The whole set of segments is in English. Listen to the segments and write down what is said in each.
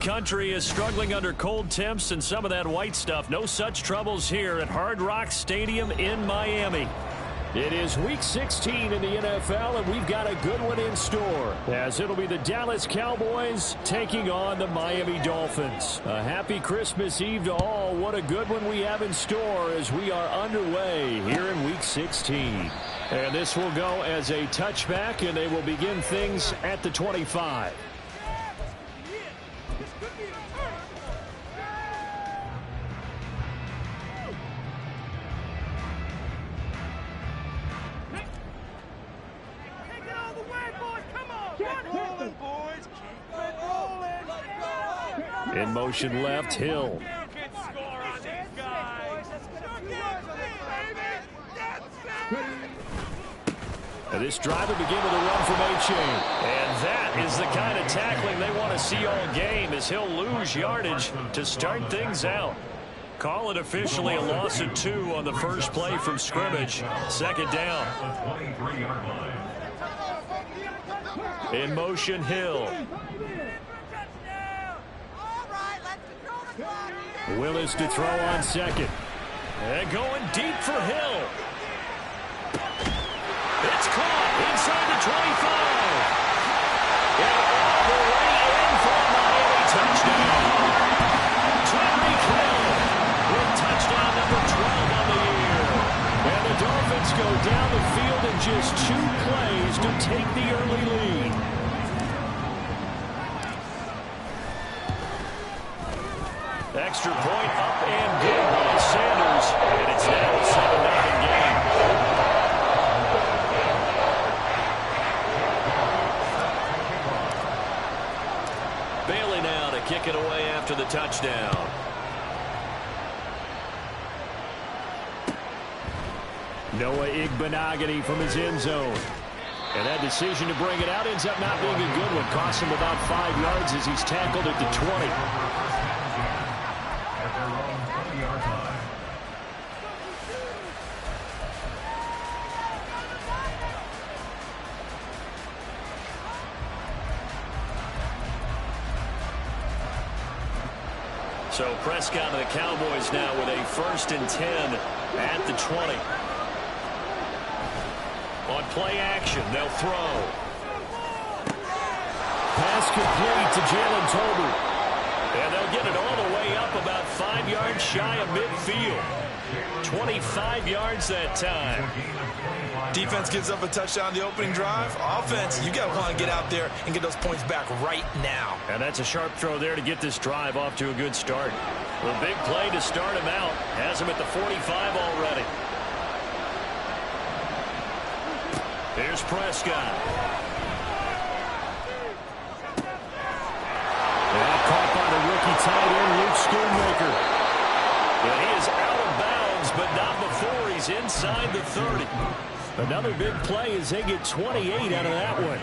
Country is struggling under cold temps and some of that white stuff. No such troubles here at Hard Rock Stadium in Miami. It is Week 16 in the NFL, and we've got a good one in store, as it'll be the Dallas Cowboys taking on the Miami Dolphins. A happy Christmas Eve to all. What a good one we have in store as we are underway here in Week 16. And this will go as a touchback, and they will begin things at the 25. In motion left, Hill. And this drive will begin with a run from A-Chain. And that is the kind of tackling they want to see all game, as he'll lose yardage to start things out. Call it officially a loss of 2 on the first play from scrimmage. Second down. In motion, Hill. Willis to throw on second. And going deep for Hill. It's caught inside the 25. And all the way in for a Miami touchdown. Tyreek Hill with touchdown number 12 on the year. And the Dolphins go down the field in just 2 plays to take the early lead. Extra point up and good by Sanders. And it's now a 7-0 game. Bailey now to kick it away after the touchdown. Noah Igbenogany from his end zone. And that decision to bring it out ends up not being a good one. Costs him about 5 yards as he's tackled at the 20. So Prescott and the Cowboys now with a 1st and 10 at the 20. On play action, they'll throw. Pass complete to Jalen Tolbert. And they'll get it all the way up about 5 yards shy of midfield. 25 yards that time. Defense gives up a touchdown the opening drive. Offense, you got to want to get out there and get those points back right now. And that's a sharp throw there to get this drive off to a good start. The big play to start him out. Has him at the 45 already. Here's Prescott. And caught by the rookie tight end, Luke Schoonmaker. And he is out of bounds, but not before he's inside the 30. Another big play as they get 28 out of that one.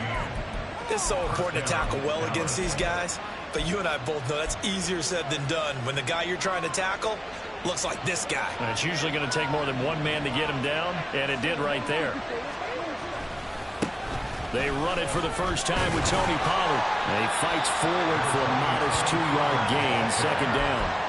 It's so important to tackle well against these guys, but you and I both know that's easier said than done when the guy you're trying to tackle looks like this guy. And it's usually going to take more than one man to get him down, and it did right there. They run it for the first time with Tony Pollard. And he fights forward for a modest 2-yard gain, second down.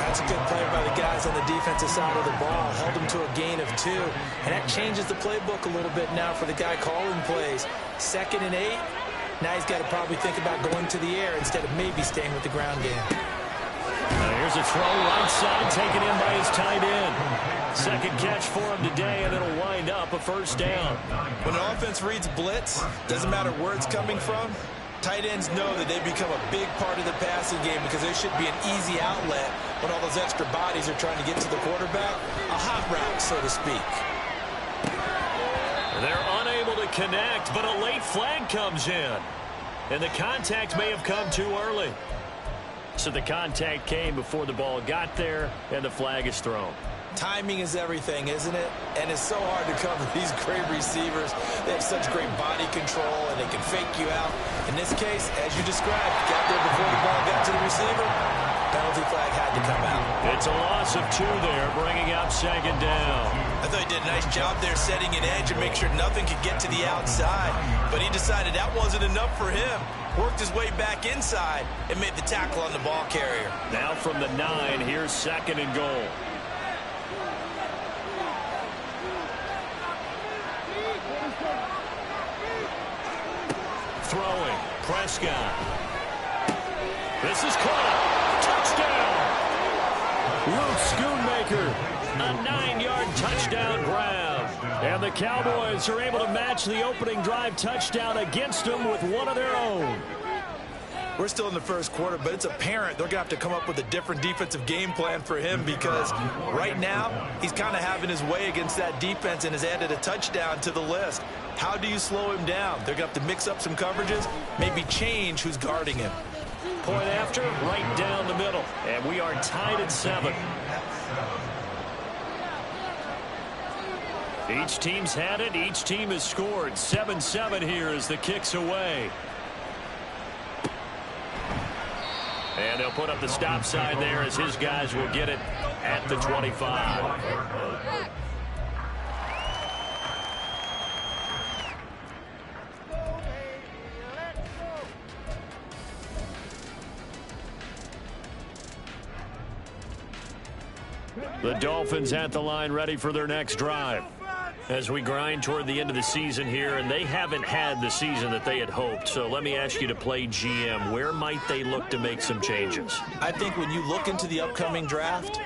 That's a good play by the guys on the defensive side of the ball. Held them to a gain of 2. And that changes the playbook a little bit now for the guy calling plays. 2nd and 8. Now he's got to probably think about going to the air instead of maybe staying with the ground game. Here's a throw right side taken in by his tight end. Second catch for him today, and it'll wind up a first down. When an offense reads blitz, doesn't matter where it's coming from, tight ends know that they become a big part of the passing game because there should be an easy outlet when all those extra bodies are trying to get to the quarterback. A hot route, so to speak. They're unable to connect, but a late flag comes in. And the contact may have come too early. So the contact came before the ball got there, and the flag is thrown. Timing is everything, isn't it? And it's so hard to cover these great receivers. They have such great body control, and they can fake you out. In this case, as you described, got there before the ball got to the receiver. Penalty flag had to come out. It's a loss of 2 there, bringing up second down. I thought he did a nice job there setting an edge and make sure nothing could get to the outside. But he decided that wasn't enough for him. Worked his way back inside and made the tackle on the ball carrier. Now from the 9, here's second and goal. Throwing, Prescott. This is caught. Touchdown! Luke Schoonmaker, a 9-yard touchdown grab. And the Cowboys are able to match the opening drive touchdown against them with one of their own. We're still in the first quarter, but it's apparent they're going to have to come up with a different defensive game plan for him because right now he's kind of having his way against that defense and has added a touchdown to the list. How do you slow him down? They're going to have to mix up some coverages, maybe change who's guarding him. Point after, right down the middle. And we are tied at 7. Each team's had it. Each team has scored. 7-7 here as the kick's away. And they'll put up the stop sign there as his guys will get it at the 25. The Dolphins at the line ready for their next drive. As we grind toward the end of the season here, and they haven't had the season that they had hoped. So let me ask you to play GM. Where might they look to make some changes? I think when you look into the upcoming draft,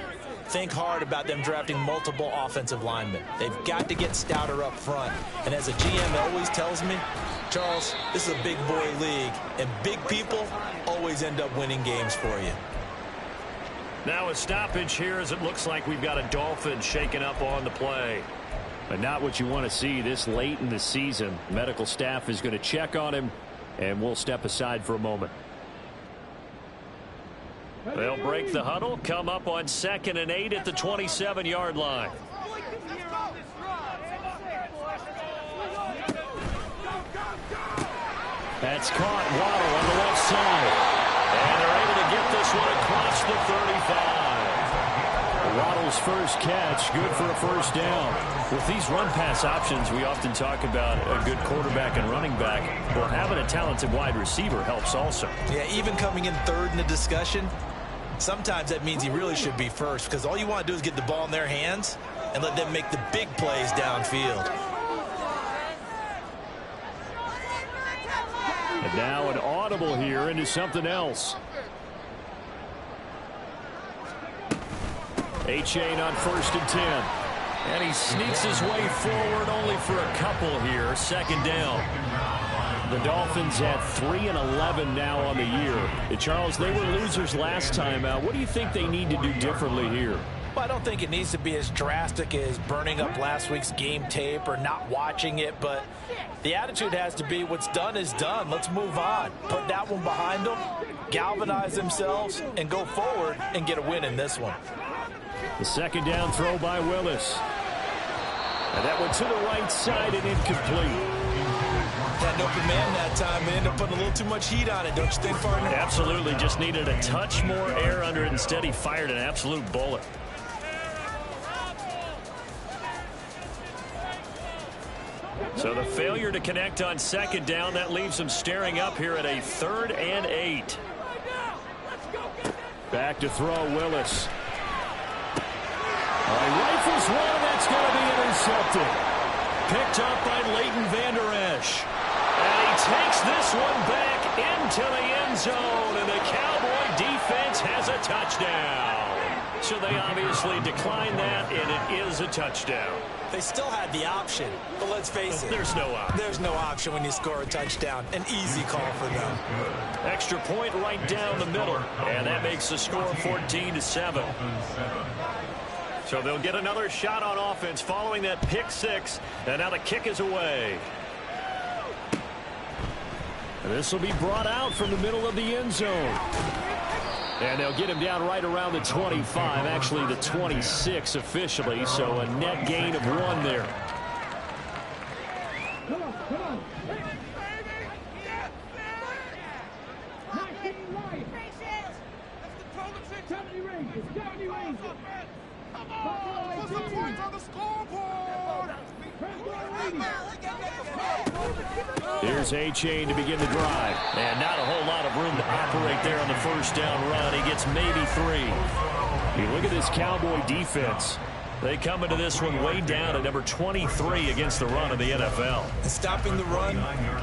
think hard about them drafting multiple offensive linemen. They've got to get stouter up front. And as a GM always tells me, Charles, this is a big boy league, and big people always end up winning games for you. Now a stoppage here as it looks like we've got a Dolphin shaken up on the play. But not what you want to see this late in the season. Medical staff is going to check on him, and we'll step aside for a moment. They'll break the huddle, come up on 2nd and 8 at the 27-yard line. That's caught. Waddle on the left side. And they're able to get this one across the 35. Waddle's first catch, good for a first down. With these run-pass options, we often talk about a good quarterback and running back. Well, having a talented wide receiver helps also. Yeah, even coming in third in the discussion, sometimes that means he really should be first because all you want to do is get the ball in their hands and let them make the big plays downfield. And now an audible here into something else. Achane on 1st and 10. And he sneaks his way forward only for a couple here. 2nd down. The Dolphins at 3-11 now on the year. And Charles, they were losers last time out. What do you think they need to do differently here? Well, I don't think it needs to be as drastic as burning up last week's game tape or not watching it, but the attitude has to be what's done is done. Let's move on. Put that one behind them, galvanize themselves, and go forward and get a win in this one. The 2nd down throw by Willis. And that went to the right side and incomplete. Had an open man that time and ended up putting a little too much heat on it, don't you think, partner? Absolutely. Just needed a touch more air under it. Instead, he fired an absolute bullet. So the failure to connect on 2nd down, that leaves him staring up here at a 3rd and 8. Back to throw, Willis. He rifles one, that's going to be intercepted. Picked up by Leighton Vander Esch. And he takes this one back into the end zone, and the Cowboy defense has a touchdown. So they obviously declined that, and it is a touchdown. They still had the option, but let's face it. There's no option. There's no option when you score a touchdown. An easy call for them. Extra point right down the middle, and that makes the score 14-7. So they'll get another shot on offense following that pick 6, and now the kick is away. And this will be brought out from the middle of the end zone. And they'll get him down right around the 25, actually the 26 officially, so a net gain of 1 there. Put some points on the scoreboard. Here's A-Chain to begin the drive. And not a whole lot of room to operate there on the first down run. He gets maybe 3. You look at this Cowboy defense. They come into this one way down at number 23 against the run of the NFL. And stopping the run,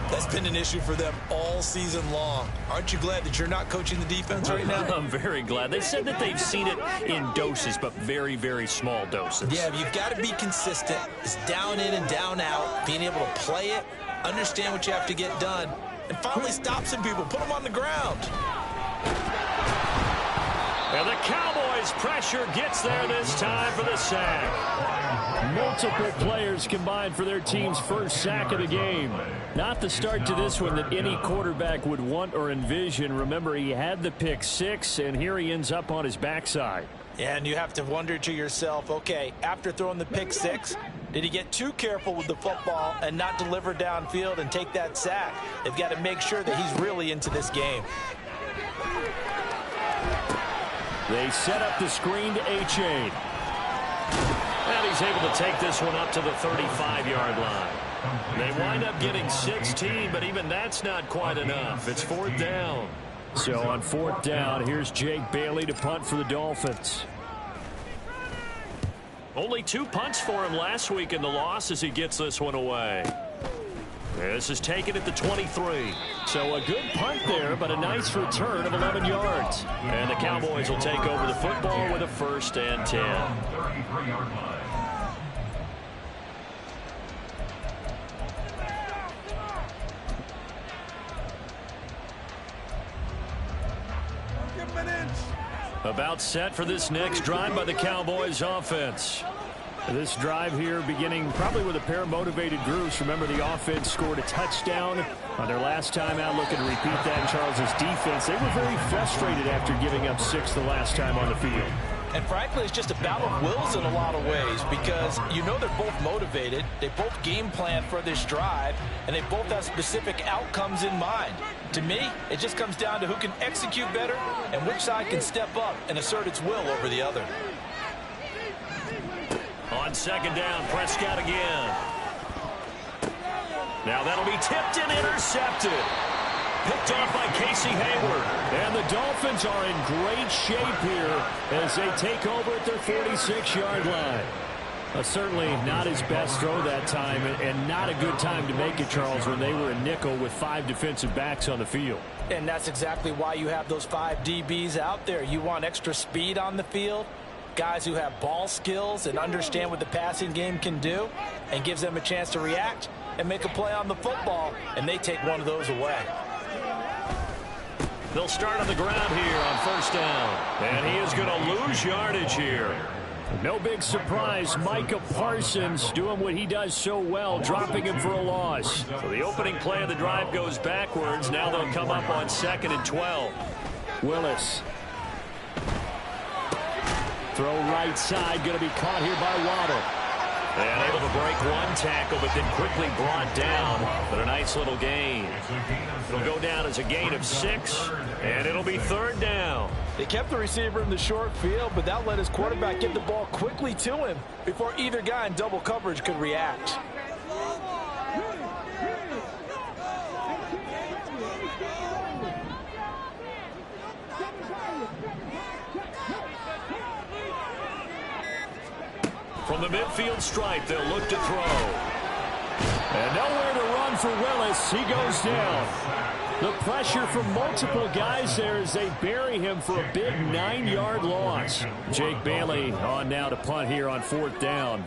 that's been an issue for them all season long. Aren't you glad that you're not coaching the defense right now? I'm very glad. They said that they've seen it in doses, but very, very small doses. Yeah, you've got to be consistent. It's down in and down out, being able to play it, understand what you have to get done, and finally stop some people, put them on the ground. And the Cowboys' pressure gets there this time for the sack. Multiple players combined for their team's first sack of the game. Not the start to this one that any quarterback would want or envision. Remember, he had the pick 6, and here he ends up on his backside. And you have to wonder to yourself, okay, after throwing the pick 6, did he get too careful with the football and not deliver downfield and take that sack? They've got to make sure that he's really into this game. They set up the screen to A-Chain. And he's able to take this one up to the 35-yard line. They wind up getting 16, but even that's not quite enough. It's 4th down. So on 4th down, here's Jake Bailey to punt for the Dolphins. Only 2 punts for him last week in the loss as he gets this one away. This is taken at the 23. So a good punt there, but a nice return of 11 yards. And the Cowboys will take over the football with a 1st and 10. About set for this next drive by the Cowboys offense. This drive here beginning probably with a pair of motivated groups. Remember, the offense scored a touchdown on their last time out. Looking to repeat that in Charles's defense. They were very frustrated after giving up 6 the last time on the field. And frankly, it's just a battle of wills in a lot of ways because you know they're both motivated. They both game plan for this drive, and they both have specific outcomes in mind. To me, it just comes down to who can execute better and which side can step up and assert its will over the other. On 2nd down, Prescott again. Now that'll be tipped and intercepted. Picked off by Casey Hayward. And the Dolphins are in great shape here as they take over at their 46-yard line. Certainly not his best throw that time, and not a good time to make it, Charles, when they were in nickel with 5 defensive backs on the field. And that's exactly why you have those 5 DBs out there. You want extra speed on the field, guys who have ball skills and understand what the passing game can do, and gives them a chance to react and make a play on the football, and they take one of those away. They'll start on the ground here on 1st down. And he is going to lose yardage here. No big surprise. Micah Parsons doing what he does so well, dropping him for a loss. So the opening play of the drive goes backwards. Now they'll come up on 2nd and 12. Willis. Throw right side, going to be caught here by Waddle. And able to break one tackle, but then quickly brought down. But a nice little gain. It'll go down as a gain of 6, and it'll be 3rd down. They kept the receiver in the short field, but that let his quarterback get the ball quickly to him before either guy in double coverage could react. From the midfield stripe, they'll look to throw. And nowhere to run for Willis. He goes down. The pressure from multiple guys there as they bury him for a big 9-yard loss. Jake Bailey on now to punt here on 4th down.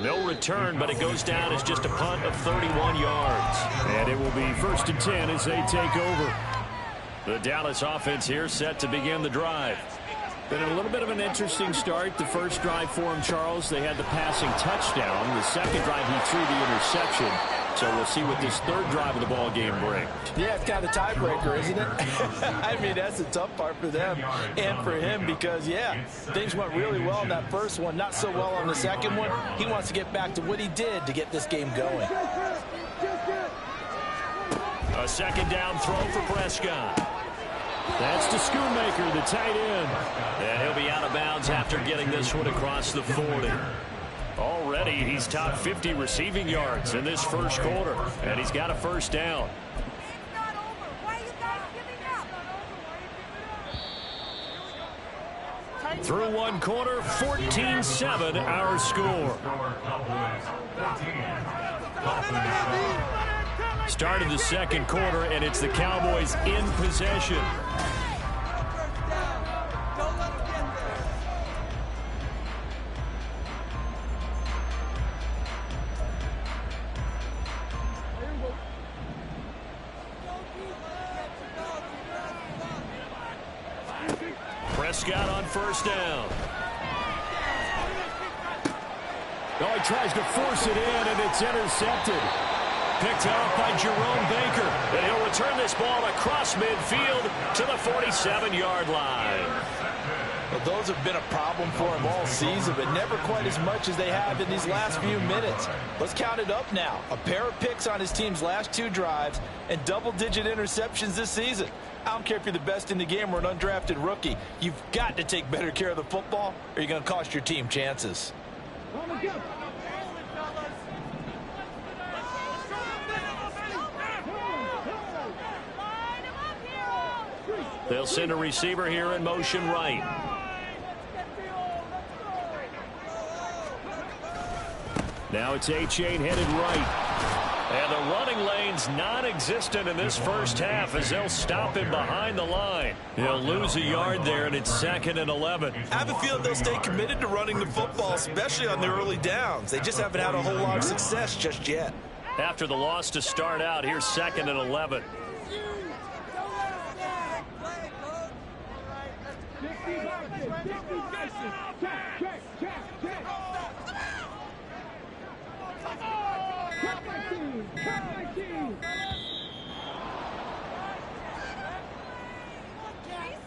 No return, but it goes down as just a punt of 31 yards. And it will be 1st and 10 as they take over. The Dallas offense here set to begin the drive. Been a little bit of an interesting start. The first drive for him, Charles, they had the passing touchdown. The second drive, he threw the interception. So we'll see what this third drive of the ball game brings. Yeah, it's kind of the tiebreaker, isn't it? I mean, that's the tough part for them and for him because, yeah, things went really well in that first one, not so well on the second one. He wants to get back to what he did to get this game going. A second down throw for Prescott. That's to Schoonmaker, the tight end. And he'll be out of bounds after getting this one across the 40. Already, he's top 50 receiving yards in this first quarter, and he's got a first down. Through one quarter, 14-7 our score. Start of the second quarter, and it's the Cowboys in possession. Prescott on first down. Oh, he tries to force it in, and it's intercepted. Picked off by Jerome Baker. And he'll return this ball across midfield to the 47-yard line. Well, those have been a problem for him all season, but never quite as much as they have in these last few minutes. Let's count it up now. A pair of picks on his team's last two drives and double-digit interceptions this season. I don't care if you're the best in the game or an undrafted rookie. You've got to take better care of the football or you're going to cost your team chances. They'll send a receiver here in motion right. Now it's A-Chain headed right. And the running lane's non-existent in this first half as they'll stop him behind the line. He'll lose a yard there, and it's 2nd and 11. I have a feeling they'll stay committed to running the football, especially on their early downs. They just haven't had a whole lot of success just yet. After the loss to start out, here's 2nd and 11.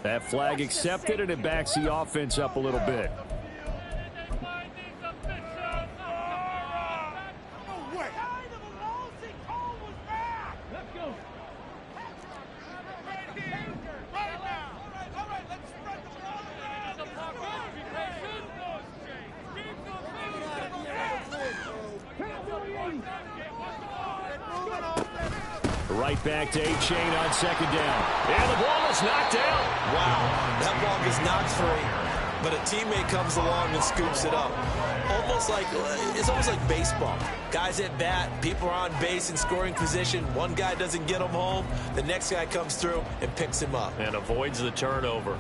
That flag accepted, and it backs the offense up a little bit. Right back to A-Chain on second down. And the ball is knocked out. Wow, that ball gets knocked free, but a teammate comes along and scoops it up. It's almost like baseball. Guys at bat, people are on base in scoring position. One guy doesn't get him home. The next guy comes through and picks him up. And avoids the turnover.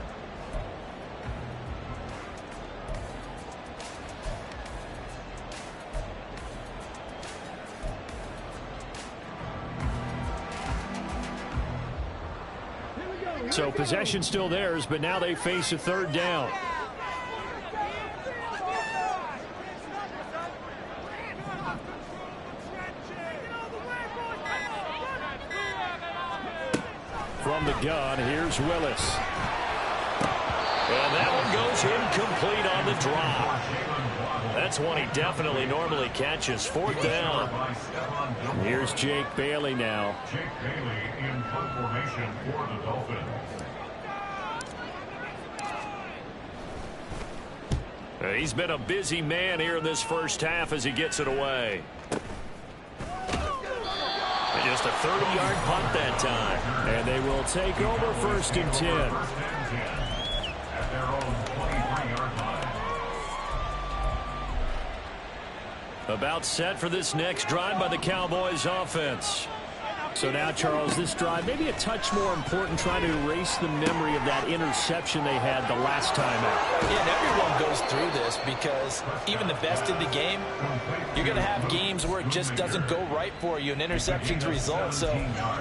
So possession still theirs, but now they face a third down. From the gun, here's Willis. And that one goes incomplete on the drop. That's one he definitely normally catches. 4th down. Here's Jake Bailey now. Jake Bailey in punt formation for the Dolphins. He's been a busy man here in this first half as he gets it away. And just a 30-yard punt that time. And they will take over 1st and 10. At their own 23-yard line. About set for this next drive by the Cowboys offense. So now, Charles, this drive maybe a touch more important, trying to erase the memory of that interception they had the last time out. Yeah, and everyone goes through this because even the best in the game, you're going to have games where it just doesn't go right for you and interceptions result. So,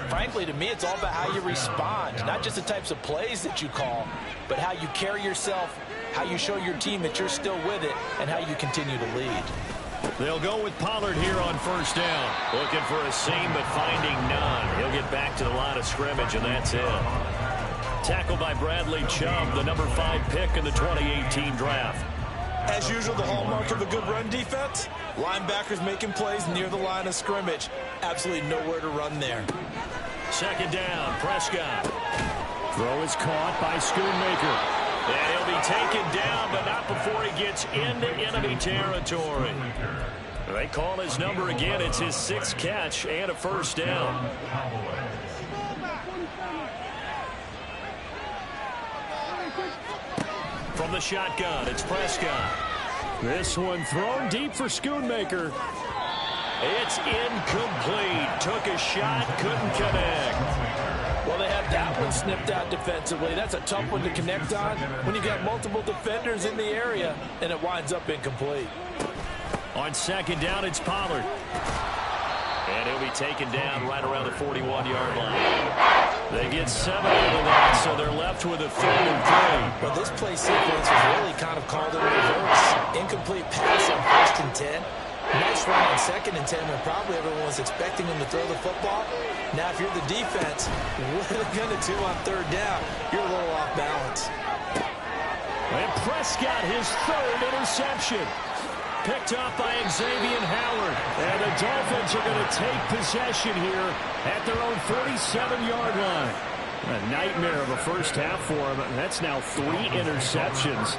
frankly, to me, it's all about how you respond, not just the types of plays that you call, but how you carry yourself, how you show your team that you're still with it, and how you continue to lead. They'll go with Pollard here on first down. Looking for a seam, but finding none. He'll get back to the line of scrimmage, and that's it. Tackled by Bradley Chubb, the number 5 pick in the 2018 draft. As usual, the hallmark of a good run defense, linebackers making plays near the line of scrimmage. Absolutely nowhere to run there. Second down, Prescott. Throw is caught by Schoonmaker. And he'll be taken down, but not before he gets into enemy territory. They call his number again. It's his 6th catch and a first down. From the shotgun, it's Prescott. This one thrown deep for Schoonmaker. It's incomplete. Took a shot, couldn't connect. Well, they have that one snipped out defensively. That's a tough one to connect on when you got multiple defenders in the area, and it winds up incomplete. On second down, it's Pollard. And he'll be taken down right around the 41-yard line. They get 7 out of that, so they're left with a 3rd and 3. Well, this play sequence was really kind of called in reverse. Incomplete pass on 1st and 10. Nice run on 2nd and 10 when probably everyone was expecting him to throw the football. Now, if you're the defense, what are they going to do on 3rd down? You're a little off balance. And Prescott, his 3rd interception. Picked off by Xavier Howard. And the Dolphins are going to take possession here at their own 47-yard line. A nightmare of a first half for him. That's now 3 interceptions.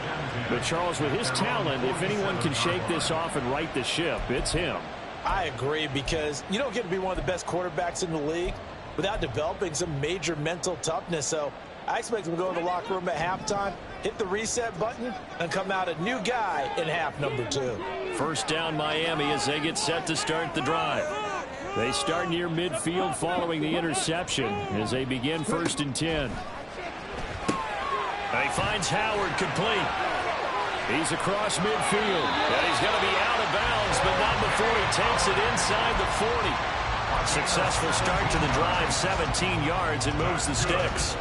But, Charles, with his talent, if anyone can shake this off and right the ship, it's him. I agree, because you don't get to be one of the best quarterbacks in the league without developing some major mental toughness. So I expect him to go in the locker room at halftime, hit the reset button, and come out a new guy in half number 2. First down Miami as they get set to start the drive. They start near midfield following the interception as they begin 1st and 10. He finds Howard complete. He's across midfield. And he's going to be out of bounds, but not before he takes it inside the 40. Successful start to the drive, 17 yards, and moves the sticks.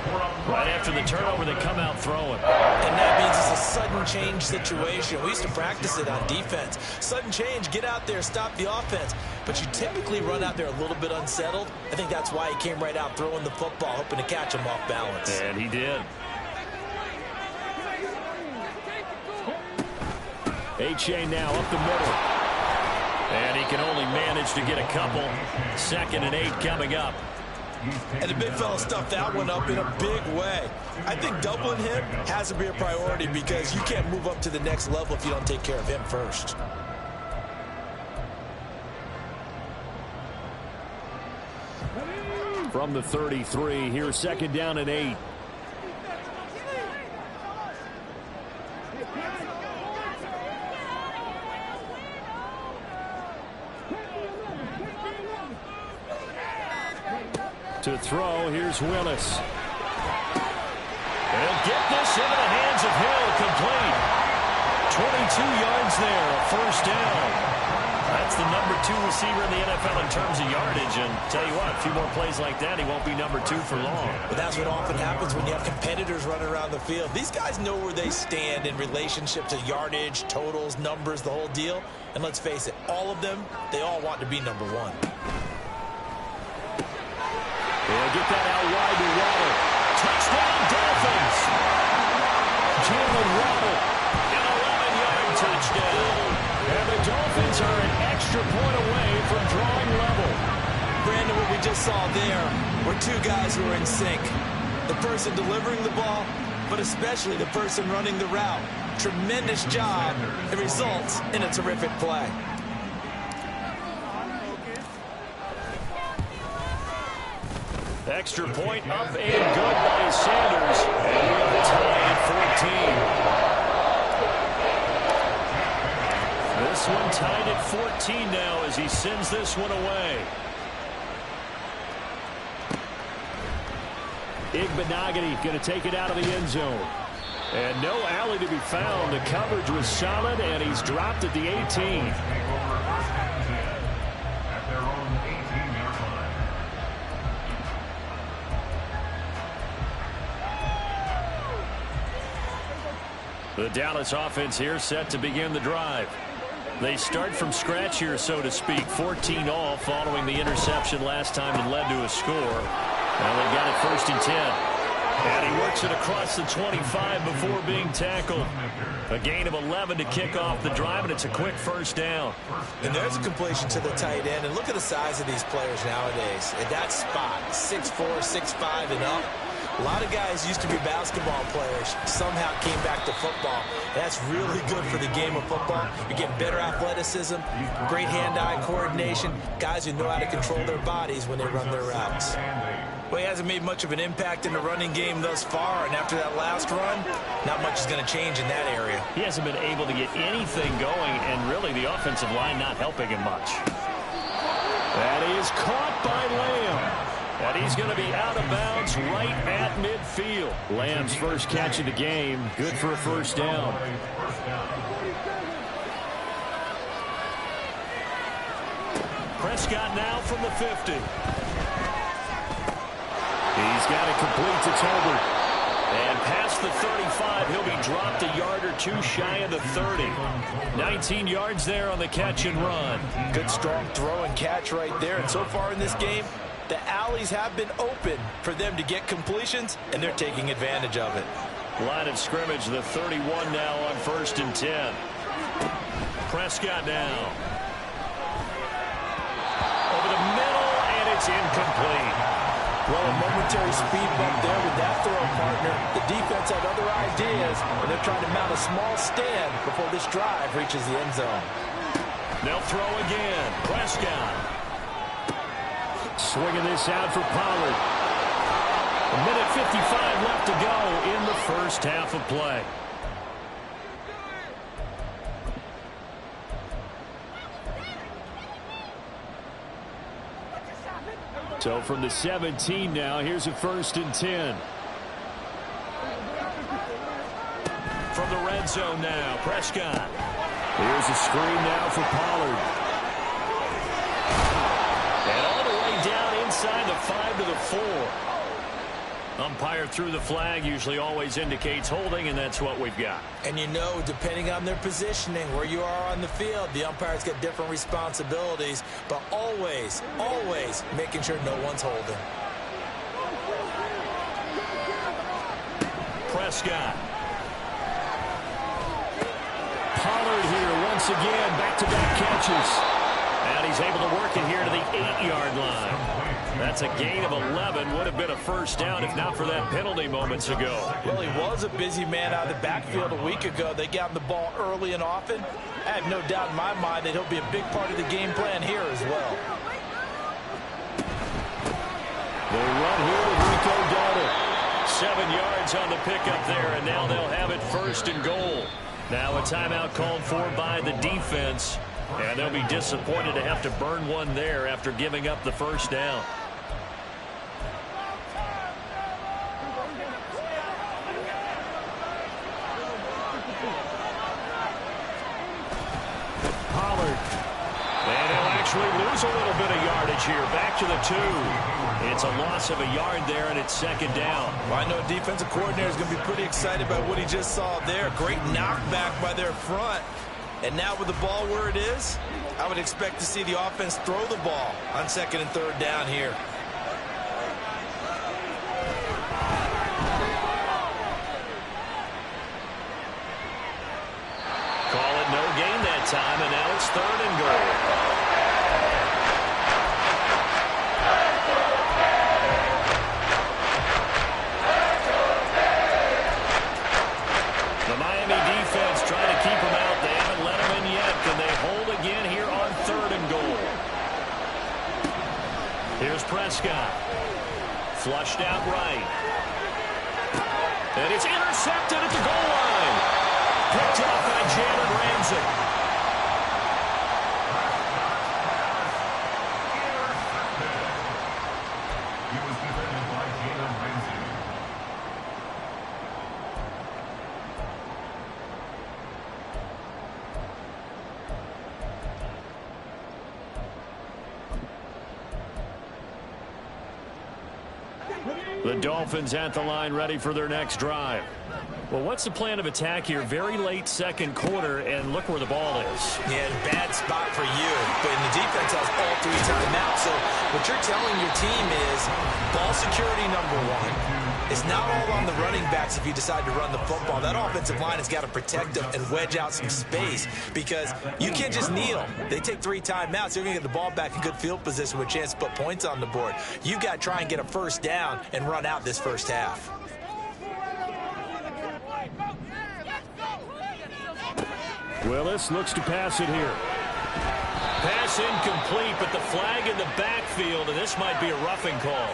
Right after the turnover, they come out throwing. And that means it's a sudden change situation. We used to practice it on defense. Sudden change, get out there, stop the offense. But you typically run out there a little bit unsettled. I think that's why he came right out throwing the football, hoping to catch him off balance. And he did. H.A. now up the middle. And he can only manage to get a couple. 2nd and 8 coming up. And the big fella stuffed that one up in a big way. I think doubling him has to be a priority, because you can't move up to the next level if you don't take care of him first. From the 33, here's 2nd down and 8. To throw, here's Willis. They'll get this into the hands of Hill, complete. 22 yards there, a first down. That's the number 2 receiver in the NFL in terms of yardage. And tell you what, a few more plays like that, he won't be number 2 for long. But that's what often happens when you have competitors running around the field. These guys know where they stand in relationship to yardage, totals, numbers, the whole deal. And let's face it, all of them, they all want to be number 1. They'll get that out wide to Waddle. Touchdown, Dolphins! Jalen Waddle, an 11-yard touchdown. And the Dolphins are an extra point away from drawing level. Brandon, what we just saw there were 2 guys who were in sync. The person delivering the ball, but especially the person running the route. Tremendous job. It results in a terrific play. Extra point up and good by Sanders. And we are tied at 14. This one tied at 14 now as he sends this one away. Igbenogany going to take it out of the end zone. And no alley to be found. The coverage was solid, and he's dropped at the 18. The Dallas offense here set to begin the drive. They start from scratch here, so to speak. 14 all following the interception last time that led to a score. Now they've got it 1st and 10. And he works it across the 25 before being tackled. A gain of 11 to kick off the drive, and it's a quick 1st down. And there's a completion to the tight end. And look at the size of these players nowadays. At that spot, 6'4", 6'5", and up. A lot of guys used to be basketball players, somehow came back to football. That's really good for the game of football. You get better athleticism, great hand-eye coordination, guys who know how to control their bodies when they run their routes. Well, he hasn't made much of an impact in the running game thus far, and after that last run, not much is going to change in that area. He hasn't been able to get anything going, and really the offensive line not helping him much. That is caught by Lamb. And he's going to be out of bounds right at midfield. Lamb's first catch of the game. Good for a 1st down. Prescott now from the 50. He's got it complete to Tolbert. And past the 35, he'll be dropped a yard or two shy of the 30. 19 yards there on the catch and run. Good strong throw and catch right there. And so far in this game, the alleys have been open for them to get completions, and they're taking advantage of it. Line of scrimmage, the 31 now on 1st and 10. Prescott now. Over the middle, and it's incomplete. Well, a momentary speed bump there with that throw, partner. The defense had other ideas, and they're trying to mount a small stand before this drive reaches the end zone. They'll throw again. Prescott. Swinging this out for Pollard. A minute 55 left to go in the 1st half of play. So from the 17 now, here's a 1st and 10. From the red zone now, Prescott. Here's a screen now for Pollard. Inside the 5 to the 4. Umpire threw the flag, usually always indicates holding, and that's what we've got. And you know, depending on their positioning, where you are on the field, the umpire's got different responsibilities, but always, always making sure no one's holding. Prescott. Pollard here once again, back-to-back catches. And he's able to work it here to the 8-yard line. That's a gain of 11. Would have been a 1st down if not for that penalty moments ago. Well, he was a busy man out of the backfield a week ago. They got him the ball early and often. I have no doubt in my mind that he'll be a big part of the game plan here as well. They run here with Rico Dowdle. 7 yards on the pickup there, and now they'll have it 1st and goal. Now a timeout called for by the defense. And they'll be disappointed to have to burn one there after giving up the 1st down. Pollard. And he'll actually lose a little bit of yardage here. Back to the 2. It's a loss of a yard there, and it's 2nd down. Well, I know a defensive coordinator is going to be pretty excited about what he just saw there. Great knockback by their front. And now with the ball where it is, I would expect to see the offense throw the ball on 2nd and 3rd down here. Call it no gain that time, and now it's 3rd and goal. The Miami defense trying to keep him out. They haven't let him in yet. Can they hold again here on 3rd and goal? Here's Prescott. Flushed out right. And it's intercepted at the goal line. Picked off by Jalen Ramsey. The Dolphins at the line ready for their next drive. Well, what's the plan of attack here? Very late second quarter, and look where the ball is. Yeah, bad spot for you. But the defense has all 3 timeouts. So what you're telling your team is ball security number 1. It's not all on the running backs if you decide to run the football. That offensive line has got to protect them and wedge out some space because you can't just kneel. They take 3 timeouts. They're going to get the ball back in good field position with a chance to put points on the board. You got to try and get a first down and run out this first half. Willis looks to pass it here. Pass incomplete, but the flag in the backfield, and this might be a roughing call.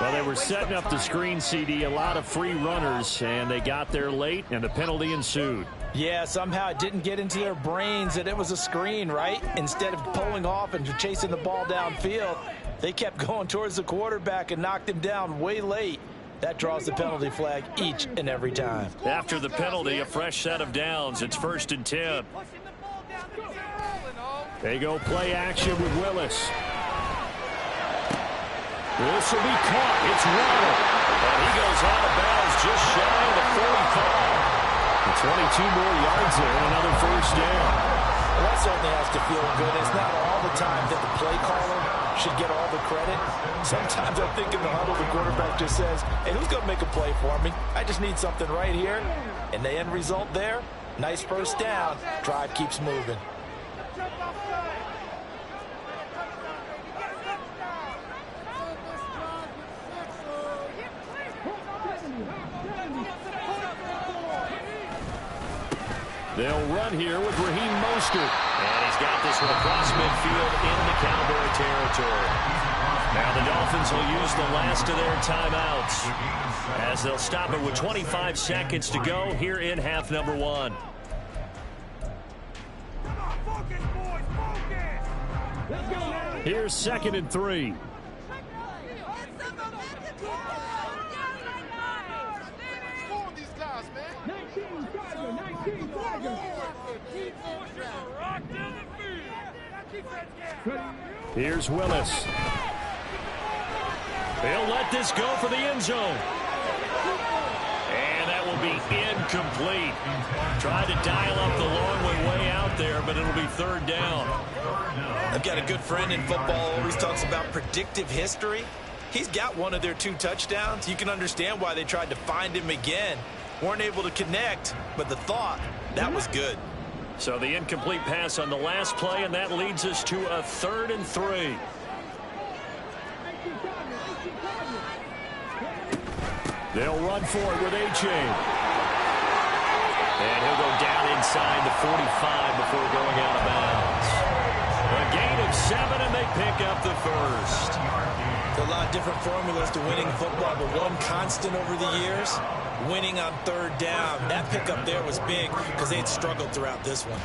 Well, they were setting up the screen, CD, a lot of free runners, and they got there late, and the penalty ensued. Yeah, somehow it didn't get into their brains that it was a screen, right? Instead of pulling off and chasing the ball downfield, they kept going towards the quarterback and knocked him down way late. That draws the penalty flag each and every time. After the penalty, a fresh set of downs. It's 1st and 10. They go play action with Willis. This will be caught. It's Waddle. And he goes out of bounds just shy of the 45. 22 more yards there and another first down. Well, that certainly has to feel good. It's not all the time that the play caller should get all the credit. Sometimes I think in the huddle, the quarterback just says, hey, who's going to make a play for me? I just need something right here. And the end result there, nice first down. Drive keeps moving. They'll run here with Raheem Mostert. And he's got this one across midfield into Cowboy territory. Now the Dolphins will use the last of their timeouts as they'll stop it with 25 seconds to go here in half number 1. Here's 2nd and 3. Here's Willis. They'll let this go for the end zone. And that will be incomplete. Tried to dial up the long way out there, but it'll be 3rd down. I've got a good friend in football, always talks about predictive history. He's got one of their 2 touchdowns. You can understand why they tried to find him again. Weren't able to connect, but the thought, that was good. So the incomplete pass on the last play, and that leads us to a 3rd and 3. They'll run for it with A-Chain. And he'll go down inside the 45 before going out of bounds. A gain of 7, and they pick up the first. There's a lot of different formulas to winning football, but one constant over the years, winning on 3rd down. That pickup there was big because they had struggled throughout this one.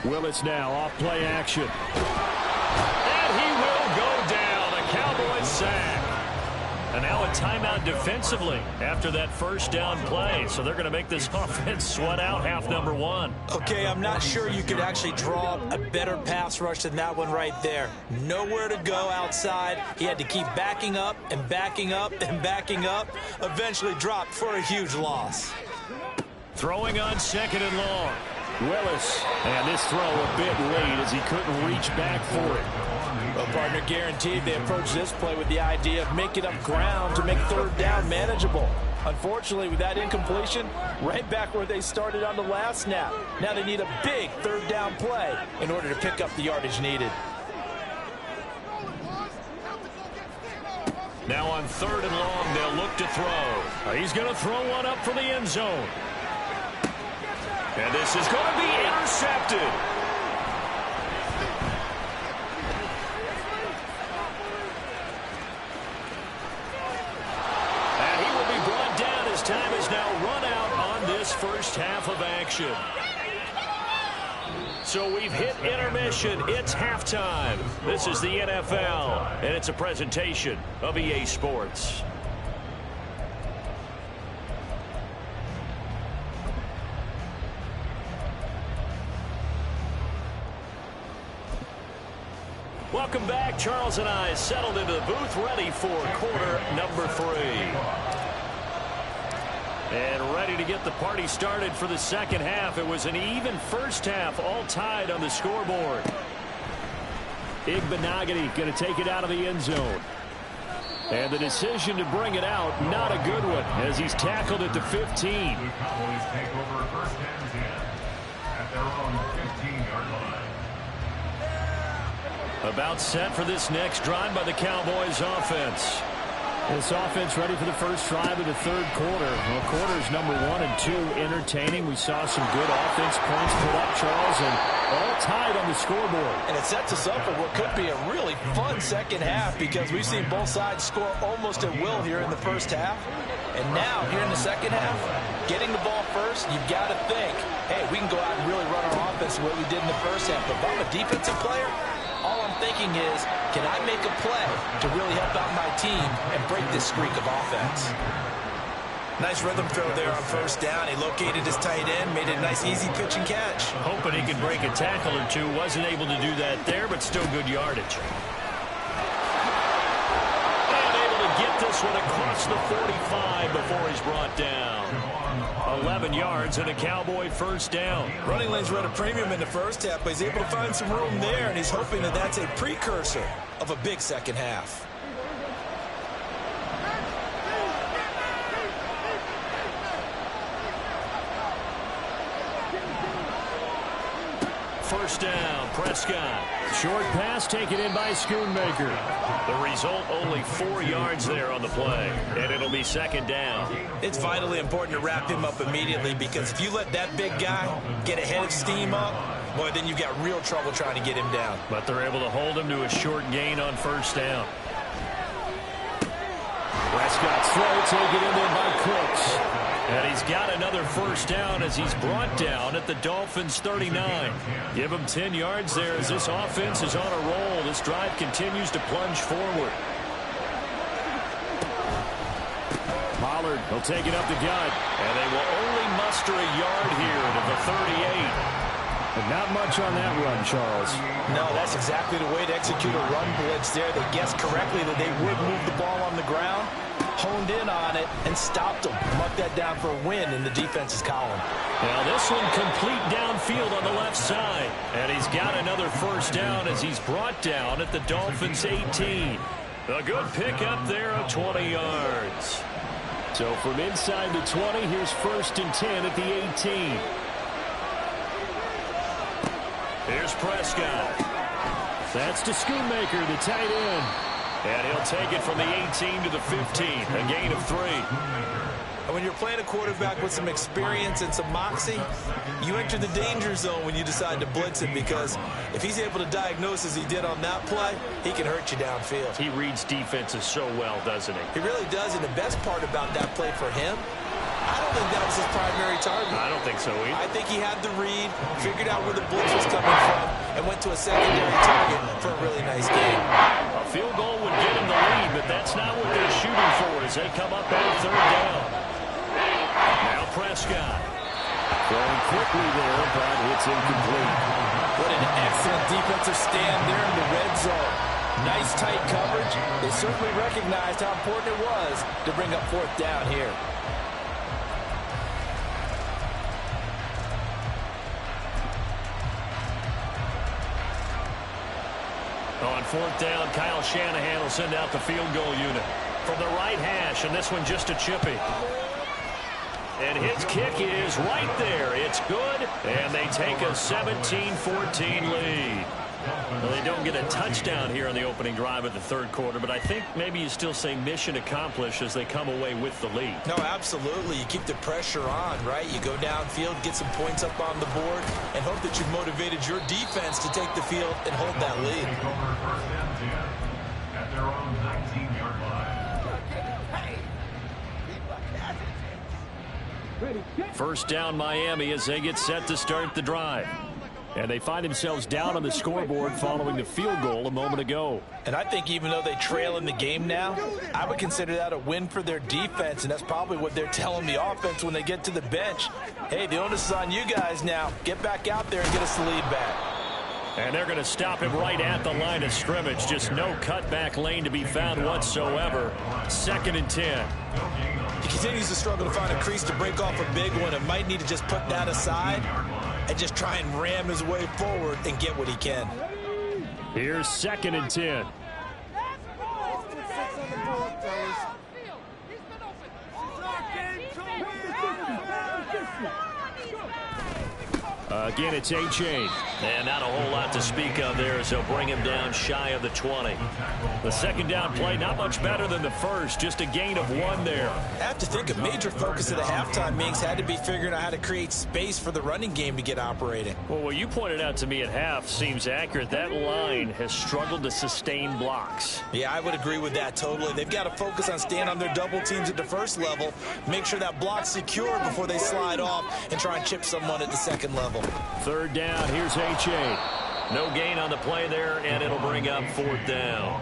Willis now off play action. And he will go down. A Cowboys sack. And now a timeout defensively after that first down play. So they're going to make this offense sweat out half number 1. Okay, I'm not sure you could actually draw a better pass rush than that one right there. Nowhere to go outside. He had to keep backing up and backing up and backing up. Eventually dropped for a huge loss. Throwing on 2nd and long. Willis, and this throw a bit late as he couldn't reach back for it. Well, partner, guaranteed they approach this play with the idea of making up ground to make 3rd down manageable. Unfortunately, with that incompletion, right back where they started on the last snap. Now they need a big 3rd down play in order to pick up the yardage needed. Now on 3rd and long, they'll look to throw. He's going to throw one up for the end zone. And this is going to be intercepted. And he will be brought down as time is now run out on this first half of action. So we've hit intermission. It's halftime. This is the NFL, and it's a presentation of EA Sports. Welcome back. Charles and I settled into the booth, ready for quarter number 3. And ready to get the party started for the second half. It was an even first half, all tied on the scoreboard. Igbenogany going to take it out of the end zone. And the decision to bring it out, not a good one, as he's tackled at the 15. The Cowboys take over first and 10 at their own 15-yard line. About set for this next drive by the Cowboys offense. This offense ready for the first drive of the third quarter. Well, quarters number 1 and 2 entertaining. We saw some good offense points put up, Charles, and all tied on the scoreboard. And it sets us up for what could be a really fun second half because we've seen both sides score almost at will here in the first half. And now, here in the second half, getting the ball first, you've got to think, hey, we can go out and really run our offense the way we did in the first half. But if I'm a defensive player, all I'm thinking is, can I make a play to really help out my team and break this streak of offense? Nice rhythm throw there on first down. He located his tight end, made it a nice easy pitch and catch. Hoping he could break a tackle or two. Wasn't able to do that there, but still good yardage. And able to get this one across the 45 before he's brought down. 11 yards and a Cowboy first down. Running lanes run a premium in the first half, but he's able to find some room there, and he's hoping that that's a precursor of a big second half. First down, Prescott. Short pass taken in by Schoonmaker. The result, only 4 yards there on the play, and it'll be second down. It's vitally important to wrap him up immediately because if you let that big guy get a head of steam up, boy, then you've got real trouble trying to get him down. But they're able to hold him to a short gain on first down. Prescott's throw taken in there by Cooks. And he's got another first down as he's brought down at the Dolphins' 39. Give him 10 yards there as this offense is on a roll. This drive continues to plunge forward. Pollard will take it up the gut. And they will only muster a yard here to the 38. But not much on that run, Charles. No, that's exactly the way to execute a run blitz there. They guessed correctly that they would move the ball on the ground, honed in on it, and stopped them. Mark that down for a win in the defense's column. Now this one complete downfield on the left side. And he's got another first down as he's brought down at the Dolphins' 18. A good pickup there of 20 yards. So from inside the 20, here's first and 10 at the 18. Here's Prescott. That's to Schoonmaker, the tight end. And he'll take it from the 18 to the 15, a gain of 3. And when you're playing a quarterback with some experience and some moxie, you enter the danger zone when you decide to blitz him because if he's able to diagnose as he did on that play, he can hurt you downfield. He reads defenses so well, doesn't he? He really does, and the best part about that play for him, I don't think that was his primary target. I don't think so either. I think he had the read, figured out where the blitz was coming from, and went to a secondary target for a really nice game. A field goal would get him the lead, but that's not what they're shooting for as they come up on third down. Now Prescott. Throwing quickly there, but it's incomplete. What an excellent defensive stand there in the red zone. Nice tight coverage. They certainly recognized how important it was to bring up fourth down here. On fourth down, Kyle Shanahan will send out the field goal unit from the right hash, and this one just a chippy. And his kick is right there. It's good, and they take a 17-14 lead. Well, they don't get a touchdown here on the opening drive of the third quarter, but I think maybe you still say mission accomplished as they come away with the lead. No, absolutely. You keep the pressure on, right? You go downfield, get some points up on the board, and hope that you've motivated your defense to take the field and hold that lead. Take over first and 10 at their own 19-yard line. First down Miami as they get set to start the drive. And they find themselves down on the scoreboard following the field goal a moment ago. And I think even though they trail in the game now, I would consider that a win for their defense, and that's probably what they're telling the offense when they get to the bench. Hey, the onus is on you guys now. Get back out there and get us the lead back. And they're going to stop him right at the line of scrimmage. Just no cutback lane to be found whatsoever. 2nd and 10. He continues to struggle to find a crease to break off a big one and might need to just put that aside and just try and ram his way forward and get what he can. Here's 2nd and 10. Again, it's A-Chain. And not a whole lot to speak of there, so bring him down shy of the 20. The 2nd down play, not much better than the first, just a gain of 1 there. I have to think a major focus of the halftime Mings had to be figuring out how to create space for the running game to get operating. Well, what you pointed out to me at half seems accurate. That line has struggled to sustain blocks. Yeah, I would agree with that totally. They've got to focus on staying on their double teams at the first level, make sure that block's secure before they slide off and try and chip someone at the 2nd level. 3rd down, here's A-Chain. No gain on the play there, and it'll bring up 4th down.